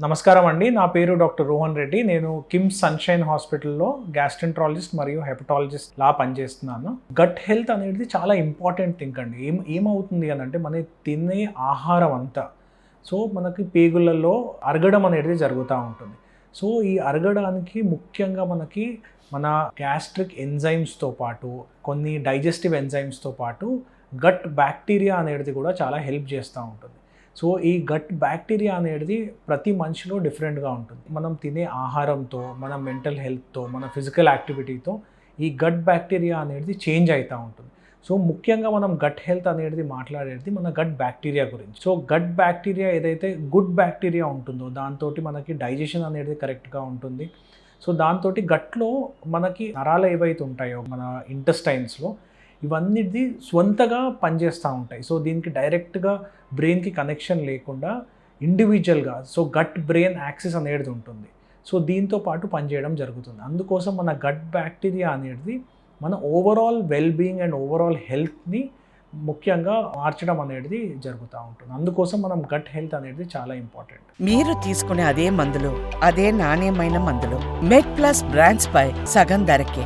నమస్కారం అండి. నా పేరు డాక్టర్ రోహన్ రెడ్డి. నేను కిమ్స్ సన్షైన్ హాస్పిటల్లో గ్యాస్ట్రెంట్రాలజిస్ట్ మరియు హెపటాలజిస్ట్ లా పనిచేస్తున్నాను. గట్ హెల్త్ అనేది చాలా ఇంపార్టెంట్ థింగ్ అండి. ఏమవుతుంది అని అంటే మన తినే ఆహారం అంతా మనకి పేగులలో అరగడం అనేది జరుగుతూ ఉంటుంది. ఈ అరగడానికి ముఖ్యంగా మన గ్యాస్ట్రిక్ ఎంజైమ్స్తో పాటు కొన్ని డైజెస్టివ్ ఎంజైమ్స్తో పాటు గట్ బ్యాక్టీరియా అనేది కూడా చాలా హెల్ప్ చేస్తూ ఉంటుంది. ఈ గట్ బ్యాక్టీరియా అనేది ప్రతి మనిషిలో డిఫరెంట్గా ఉంటుంది. మనం తినే ఆహారంతో, మన మెంటల్ హెల్త్తో, మన ఫిజికల్ యాక్టివిటీతో ఈ గట్ బ్యాక్టీరియా అనేది చేంజ్ అవుతూ ఉంటుంది. ముఖ్యంగా మనం గట్ హెల్త్ అనేది మాట్లాడేది మన గట్ బ్యాక్టీరియా గురించి. గట్ బ్యాక్టీరియా ఏదైతే గుడ్ బ్యాక్టీరియా ఉంటుందో దాంతో మనకి డైజెషన్ అనేది కరెక్ట్గా ఉంటుంది. దాంతో గట్లో మనకి నరాలు ఏవైతే ఉంటాయో మన ఇంటెస్టైన్స్లో ఇవన్నీ స్వంతగా పనిచేస్తూ ఉంటాయి. దీనికి డైరెక్ట్గా బ్రెయిన్కి కనెక్షన్ లేకుండా ఇండివిజువల్గా గట్ బ్రెయిన్ యాక్సిస్ అనేది ఉంటుంది. దీంతో పాటు పనిచేయడం జరుగుతుంది. అందుకోసం మన గట్ బ్యాక్టీరియా అనేది మన ఓవరాల్ వెల్బీయింగ్ అండ్ ఓవరాల్ హెల్త్ని ముఖ్యంగా మార్చడం అనేది జరుగుతూ ఉంటుంది. అందుకోసం మనం గట్ హెల్త్ అనేది చాలా ఇంపార్టెంట్. మీరు తీసుకునే అదే మందులు, అదే నాణ్యమైన మందులు మెడ్ ప్లస్ బ్రాండ్స్ పై సగం ధరకే.